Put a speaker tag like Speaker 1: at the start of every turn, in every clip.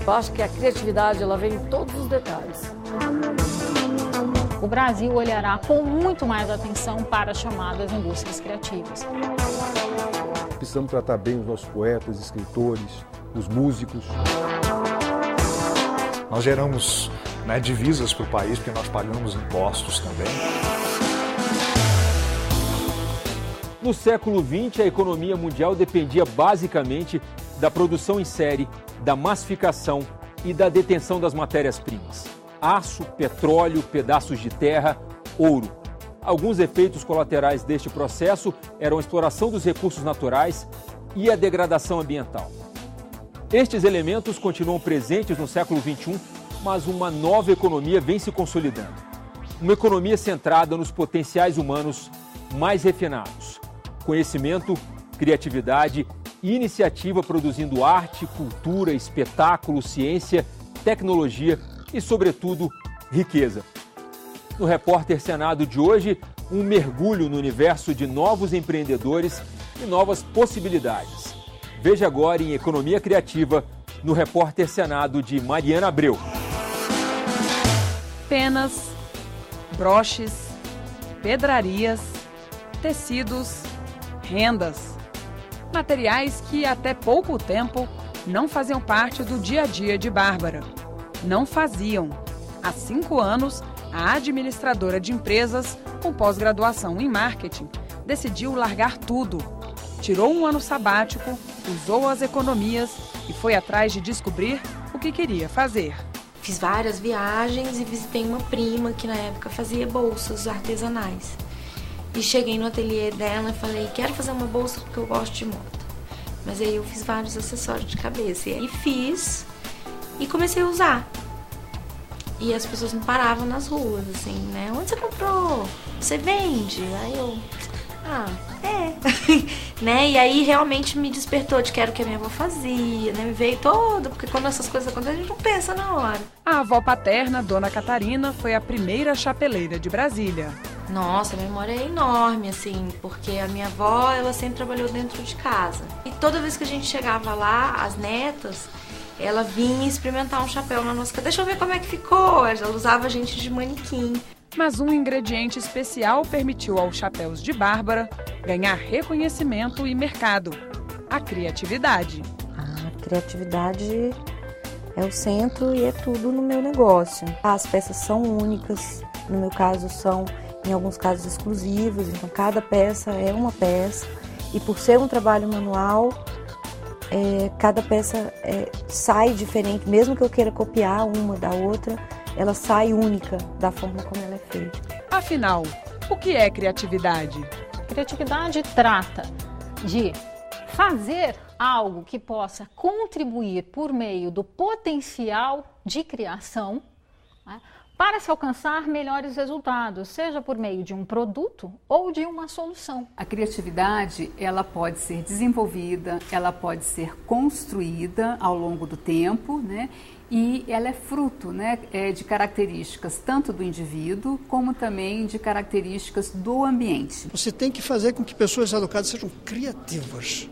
Speaker 1: Eu acho que a criatividade ela vem em todos os detalhes.
Speaker 2: O Brasil olhará com muito mais atenção para as chamadas indústrias criativas.
Speaker 3: Precisamos tratar bem os nossos poetas, escritores, os músicos.
Speaker 4: Nós geramos divisas para o país, porque nós pagamos impostos também.
Speaker 5: No século XX, a economia mundial dependia basicamente da produção em série, da massificação e da detenção das matérias-primas. Aço, petróleo, pedaços de terra, ouro. Alguns efeitos colaterais deste processo eram a exploração dos recursos naturais e a degradação ambiental. Estes elementos continuam presentes no século XXI, mas uma nova economia vem se consolidando. Uma economia centrada nos potenciais humanos mais refinados. Conhecimento, criatividade e iniciativa produzindo arte, cultura, espetáculo, ciência, tecnologia e, sobretudo, riqueza. No Repórter Senado de hoje, um mergulho no universo de novos empreendedores e novas possibilidades. Veja agora em Economia Criativa, no Repórter Senado de Mariana Abreu.
Speaker 6: Penas, broches, pedrarias, tecidos, rendas. Materiais que até pouco tempo não faziam parte do dia a dia de Bárbara. Não faziam. Há 5 anos, a administradora de empresas com pós-graduação em marketing decidiu largar tudo. Tirou um ano sabático, usou as economias e foi atrás de descobrir o que queria fazer.
Speaker 7: Fiz várias viagens e visitei uma prima que na época fazia bolsas artesanais. E cheguei no ateliê dela e falei, quero fazer uma bolsa porque eu gosto de moda. Mas aí eu fiz vários acessórios de cabeça. E aí fiz e comecei a usar. E as pessoas me paravam nas ruas, assim, né? Onde você comprou? Você vende? Aí eu... né? E aí realmente me despertou de que era o que a minha avó fazia, né? Me veio todo, porque quando essas coisas acontecem, a gente não pensa na hora.
Speaker 6: A avó paterna, Dona Catarina, foi a primeira chapeleira de Brasília.
Speaker 7: Nossa, a memória é enorme, assim, porque a minha avó, ela sempre trabalhou dentro de casa. E toda vez que a gente chegava lá, as netas, ela vinha experimentar um chapéu na nossa casa. Deixa eu ver como é que ficou. Ela usava a gente de manequim.
Speaker 6: Mas um ingrediente especial permitiu aos chapéus de Bárbara ganhar reconhecimento e mercado: a criatividade.
Speaker 8: A criatividade é o centro e é tudo no meu negócio. As peças são únicas, no meu caso são, em alguns casos, exclusivos, então cada peça é uma peça. E por ser um trabalho manual, cada peça sai diferente, mesmo que eu queira copiar uma da outra, ela sai única da forma como ela é feita.
Speaker 6: Afinal, o que é criatividade?
Speaker 2: Criatividade trata de fazer algo que possa contribuir por meio do potencial de criação, né, para se alcançar melhores resultados, seja por meio de um produto ou de uma solução.
Speaker 9: A criatividade, ela pode ser desenvolvida, ela pode ser construída ao longo do tempo, né? E ela é fruto, né, de características tanto do indivíduo como também de características do ambiente.
Speaker 10: Você tem que fazer com que pessoas educadas sejam criativas.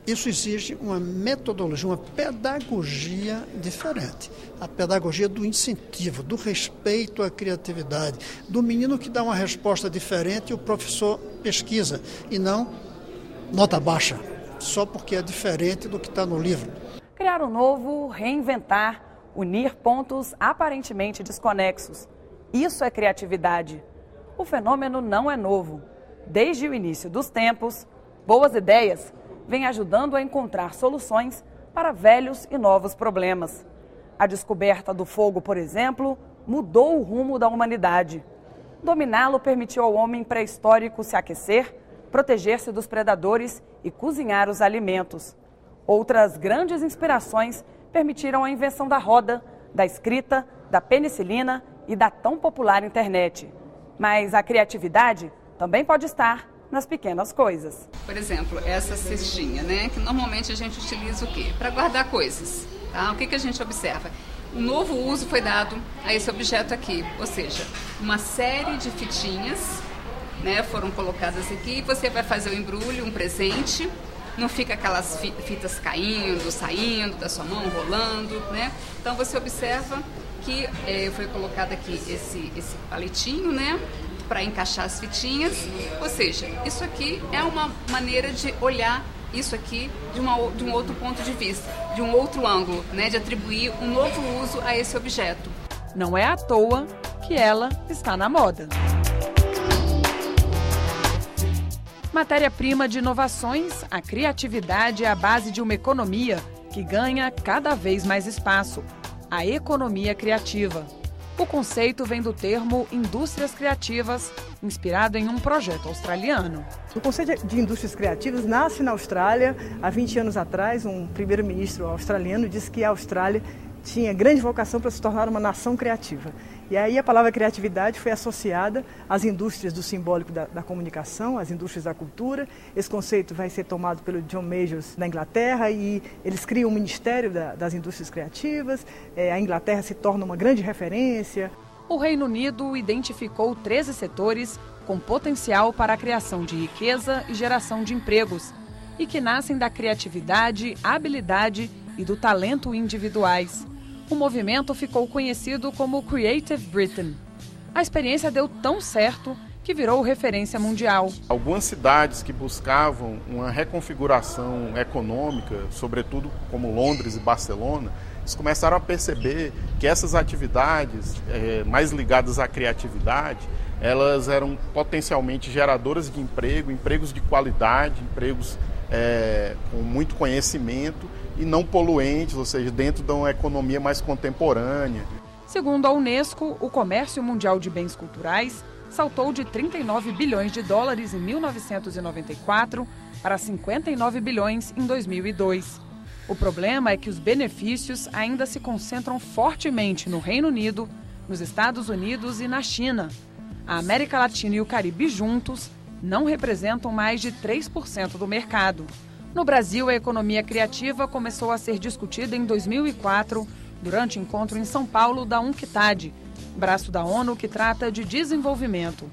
Speaker 10: Isso exige uma metodologia, uma pedagogia diferente. A pedagogia do incentivo, do respeito à criatividade, do menino que dá uma resposta diferente e o professor pesquisa, e não nota baixa, só porque é diferente do que está no livro.
Speaker 6: Criar um novo, reinventar, unir pontos aparentemente desconexos. Isso é criatividade. O fenômeno não é novo. Desde o início dos tempos, boas ideias vêm ajudando a encontrar soluções para velhos e novos problemas. A descoberta do fogo, por exemplo, mudou o rumo da humanidade. Dominá-lo permitiu ao homem pré-histórico se aquecer, proteger-se dos predadores e cozinhar os alimentos. Outras grandes inspirações permitiram a invenção da roda, da escrita, da penicilina e da tão popular internet. Mas a criatividade também pode estar nas pequenas coisas.
Speaker 9: Por exemplo, essa cestinha, né, que normalmente a gente utiliza o quê? Para guardar coisas, tá? O que a gente observa? Um novo uso foi dado a esse objeto aqui, ou seja, uma série de fitinhas, né, foram colocadas aqui, você vai fazer o embrulho, um presente, não fica aquelas fitas caindo, saindo da sua mão, rolando, né? Então você observa que foi colocado aqui esse palitinho, né, para encaixar as fitinhas. Ou seja, isso aqui é uma maneira de olhar isso aqui de um outro ponto de vista, de um outro ângulo, né, de atribuir um novo uso a esse objeto.
Speaker 6: Não é à toa que ela está na moda. Matéria-prima de inovações, a criatividade é a base de uma economia que ganha cada vez mais espaço. A economia criativa. O conceito vem do termo indústrias criativas, inspirado em um projeto australiano.
Speaker 11: O conceito de indústrias criativas nasce na Austrália. Há 20 anos atrás, um primeiro-ministro australiano disse que a Austrália tinha grande vocação para se tornar uma nação criativa. E aí a palavra criatividade foi associada às indústrias do simbólico da comunicação, às indústrias da cultura. Esse conceito vai ser tomado pelo John Majors na Inglaterra e eles criam um Ministério das Indústrias Criativas. A Inglaterra se torna uma grande referência.
Speaker 6: O Reino Unido identificou 13 setores com potencial para a criação de riqueza e geração de empregos e que nascem da criatividade, habilidade e do talento individuais. O movimento ficou conhecido como Creative Britain. A experiência deu tão certo que virou referência mundial.
Speaker 12: Algumas cidades que buscavam uma reconfiguração econômica, sobretudo como Londres e Barcelona, eles começaram a perceber que essas atividades mais ligadas à criatividade, elas eram potencialmente geradoras de emprego, empregos de qualidade, empregos com muito conhecimento e não poluentes, ou seja, dentro de uma economia mais contemporânea.
Speaker 6: Segundo a Unesco, o comércio mundial de bens culturais saltou de 39 bilhões de dólares em 1994 para 59 bilhões em 2002. O problema é que os benefícios ainda se concentram fortemente no Reino Unido, nos Estados Unidos e na China. A América Latina e o Caribe juntos não representam mais de 3% do mercado. No Brasil, a economia criativa começou a ser discutida em 2004, durante o encontro em São Paulo da UNCTAD, braço da ONU que trata de desenvolvimento.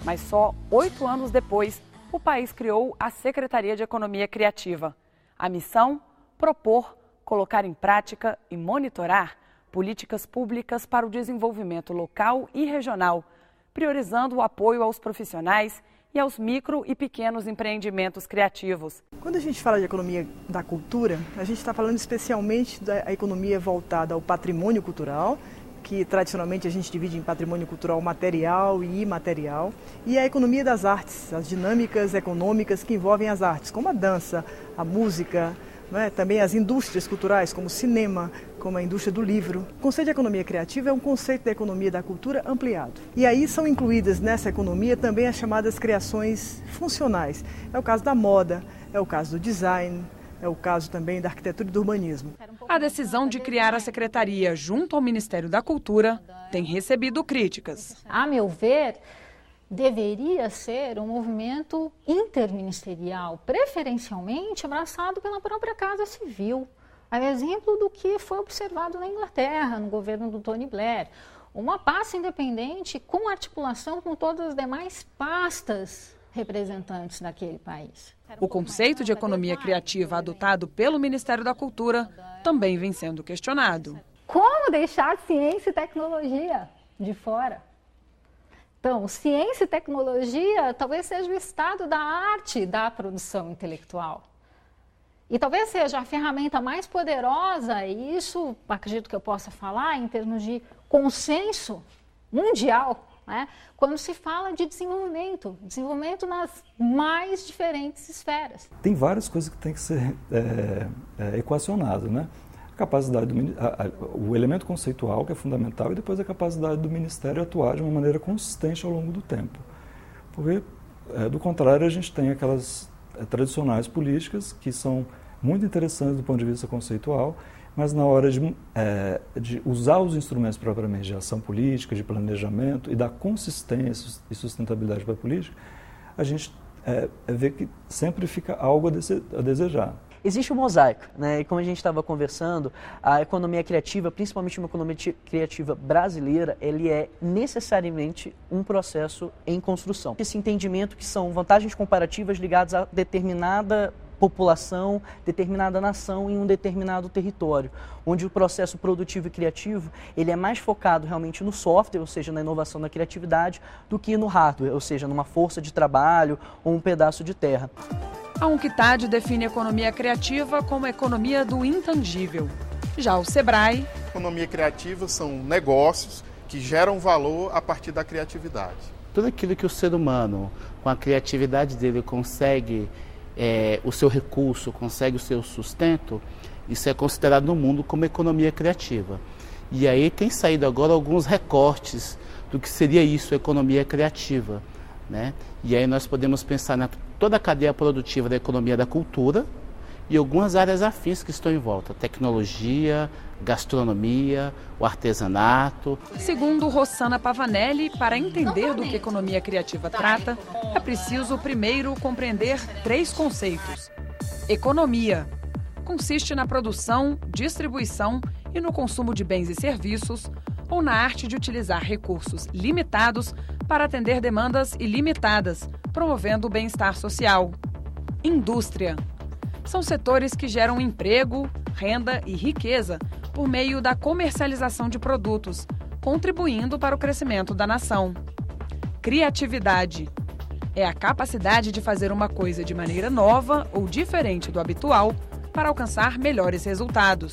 Speaker 6: Mas só 8 anos depois, o país criou a Secretaria de Economia Criativa. A missão? Propor, colocar em prática e monitorar políticas públicas para o desenvolvimento local e regional, priorizando o apoio aos profissionais e aos micro e pequenos empreendimentos criativos.
Speaker 11: Quando a gente fala de economia da cultura, a gente está falando especialmente da economia voltada ao patrimônio cultural, que tradicionalmente a gente divide em patrimônio cultural material e imaterial, e a economia das artes, as dinâmicas econômicas que envolvem as artes, como a dança, a música, também as indústrias culturais, como o cinema, como a indústria do livro. O conceito de economia criativa é um conceito da economia da cultura ampliado. E aí são incluídas nessa economia também as chamadas criações funcionais. É o caso da moda, é o caso do design, é o caso também da arquitetura e do urbanismo.
Speaker 6: A decisão de criar a secretaria junto ao Ministério da Cultura tem recebido críticas.
Speaker 2: A meu ver, deveria ser um movimento interministerial, preferencialmente abraçado pela própria Casa Civil, a exemplo do que foi observado na Inglaterra, no governo do Tony Blair. Uma pasta independente com articulação com todas as demais pastas representantes daquele país.
Speaker 6: O conceito de economia criativa adotado pelo Ministério da Cultura também vem sendo questionado.
Speaker 2: Como deixar ciência e tecnologia de fora? Então, ciência e tecnologia talvez seja o estado da arte da produção intelectual. E talvez seja a ferramenta mais poderosa, e isso acredito que eu possa falar em termos de consenso mundial, né? Quando se fala de desenvolvimento nas mais diferentes esferas.
Speaker 13: Tem várias coisas que têm que ser equacionadas, né? Capacidade o elemento conceitual, que é fundamental, e depois a capacidade do Ministério atuar de uma maneira consistente ao longo do tempo. Porque, do contrário, a gente tem aquelas tradicionais políticas que são muito interessantes do ponto de vista conceitual, mas na hora de usar os instrumentos propriamente de ação política, de planejamento e da consistência e sustentabilidade para a política, a gente vê que sempre fica algo a desejar.
Speaker 14: Existe um mosaico, né? E como a gente estava conversando, a economia criativa, principalmente uma economia criativa brasileira, ele é necessariamente um processo em construção. Esse entendimento que são vantagens comparativas ligadas a determinada população, determinada nação em um determinado território, onde o processo produtivo e criativo ele é mais focado realmente no software, ou seja, na inovação da criatividade, do que no hardware, ou seja, numa força de trabalho ou um pedaço de terra.
Speaker 6: A UNCTAD define a economia criativa como a economia do intangível. Já o Sebrae...
Speaker 12: Economia criativa são negócios que geram valor a partir da criatividade.
Speaker 15: Tudo aquilo que o ser humano, com a criatividade dele, consegue o seu recurso, consegue o seu sustento, isso é considerado no mundo como economia criativa. E aí tem saído agora alguns recortes do que seria isso, economia criativa, né? E aí nós podemos pensar na toda a cadeia produtiva da economia da cultura e algumas áreas afins que estão em volta, tecnologia, gastronomia, o artesanato.
Speaker 6: Segundo Rossana Pavanelli, para entender do que economia criativa trata, é preciso primeiro compreender 3 conceitos. Economia consiste na produção, distribuição e no consumo de bens e serviços, ou na arte de utilizar recursos limitados para atender demandas ilimitadas, promovendo o bem-estar social. Indústria são setores que geram emprego, renda e riqueza por meio da comercialização de produtos, contribuindo para o crescimento da nação. Criatividade é a capacidade de fazer uma coisa de maneira nova ou diferente do habitual para alcançar melhores resultados.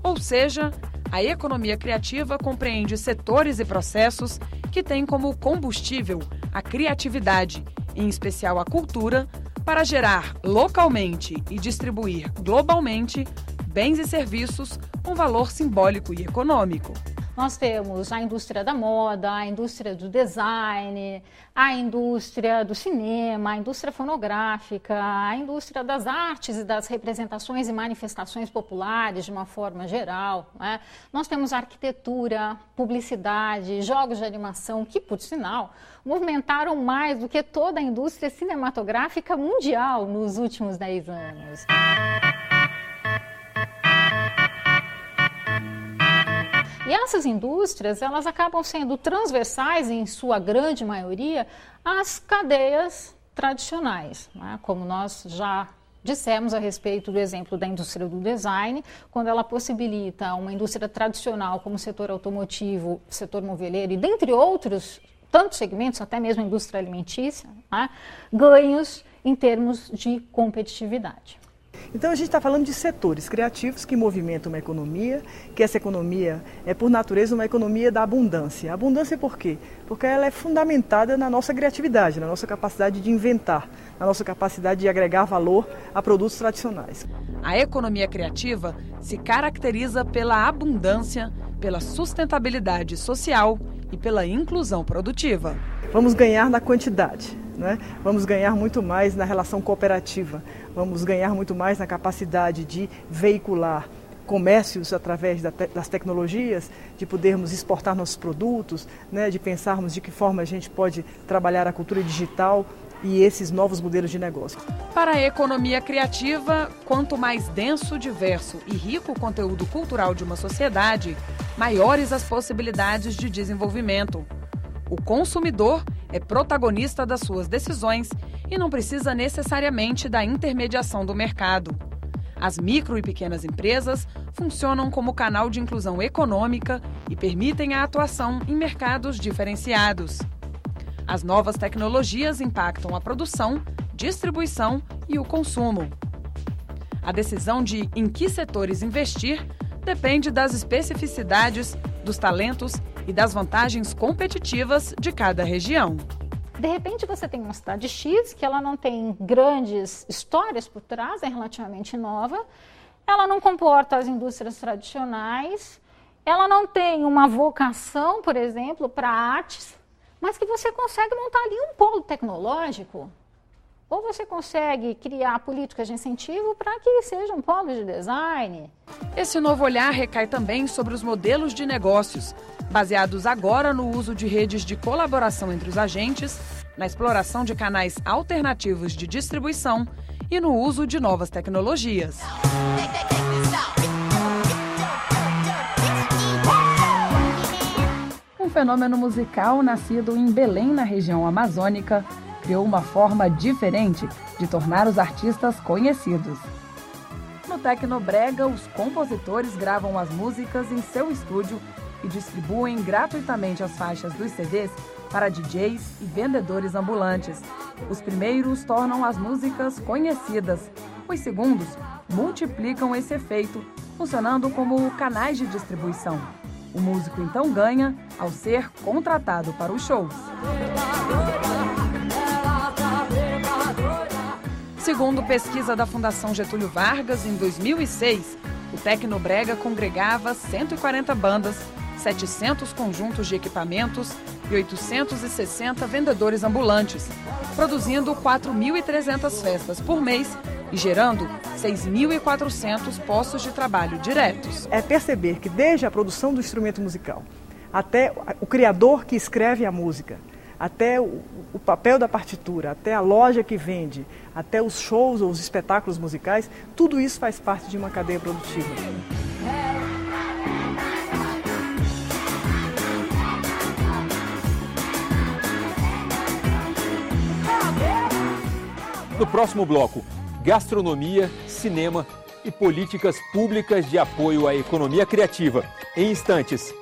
Speaker 6: Ou seja, a economia criativa compreende setores e processos que têm como combustível a criatividade, em especial a cultura, para gerar localmente e distribuir globalmente bens e serviços com valor simbólico e econômico.
Speaker 2: Nós temos a indústria da moda, a indústria do design, a indústria do cinema, a indústria fonográfica, a indústria das artes e das representações e manifestações populares de uma forma geral, né? Nós temos arquitetura, publicidade, jogos de animação, que, por sinal, movimentaram mais do que toda a indústria cinematográfica mundial nos últimos 10 anos. E essas indústrias, elas acabam sendo transversais, em sua grande maioria, às cadeias tradicionais, né? Como nós já dissemos a respeito do exemplo da indústria do design, quando ela possibilita uma indústria tradicional como o setor automotivo, setor moveleiro e dentre outros tantos segmentos, até mesmo a indústria alimentícia, né? Ganhos em termos de competitividade.
Speaker 11: Então a gente está falando de setores criativos que movimentam uma economia, que essa economia é por natureza uma economia da abundância. A abundância por quê? Porque ela é fundamentada na nossa criatividade, na nossa capacidade de inventar, na nossa capacidade de agregar valor a produtos tradicionais.
Speaker 6: A economia criativa se caracteriza pela abundância, pela sustentabilidade social e pela inclusão produtiva.
Speaker 11: Vamos ganhar na quantidade, né? Vamos ganhar muito mais na relação cooperativa, vamos ganhar muito mais na capacidade de veicular comércios através das tecnologias, de podermos exportar nossos produtos, né? De pensarmos de que forma a gente pode trabalhar a cultura digital e esses novos modelos de negócio.
Speaker 6: Para a economia criativa, quanto mais denso, diverso e rico o conteúdo cultural de uma sociedade, maiores as possibilidades de desenvolvimento. O consumidor é protagonista das suas decisões e não precisa necessariamente da intermediação do mercado. As micro e pequenas empresas funcionam como canal de inclusão econômica e permitem a atuação em mercados diferenciados. As novas tecnologias impactam a produção, distribuição e o consumo. A decisão de em que setores investir depende das especificidades, dos talentos e das vantagens competitivas de cada região.
Speaker 2: De repente você tem uma cidade X que ela não tem grandes histórias por trás, é relativamente nova, ela não comporta as indústrias tradicionais, ela não tem uma vocação, por exemplo, para artes, mas que você consegue montar ali um polo tecnológico, ou você consegue criar políticas de incentivo para que seja um polo de design.
Speaker 6: Esse novo olhar recai também sobre os modelos de negócios, baseados agora no uso de redes de colaboração entre os agentes, na exploração de canais alternativos de distribuição e no uso de novas tecnologias. Um fenômeno musical nascido em Belém, na região amazônica, criou uma forma diferente de tornar os artistas conhecidos. No Tecnobrega, os compositores gravam as músicas em seu estúdio e distribuem gratuitamente as faixas dos CDs para DJs e vendedores ambulantes. Os primeiros tornam as músicas conhecidas. Os segundos multiplicam esse efeito, funcionando como canais de distribuição. O músico então ganha ao ser contratado para os shows. Segundo pesquisa da Fundação Getúlio Vargas, em 2006, o Tecnobrega congregava 140 bandas, 700 conjuntos de equipamentos e 860 vendedores ambulantes, produzindo 4.300 festas por mês e gerando 6.400 postos de trabalho diretos.
Speaker 11: É perceber que desde a produção do instrumento musical, até o criador que escreve a música, até o papel da partitura, até a loja que vende, até os shows ou os espetáculos musicais, tudo isso faz parte de uma cadeia produtiva.
Speaker 5: No próximo bloco, gastronomia, cinema e políticas públicas de apoio à economia criativa. Em instantes.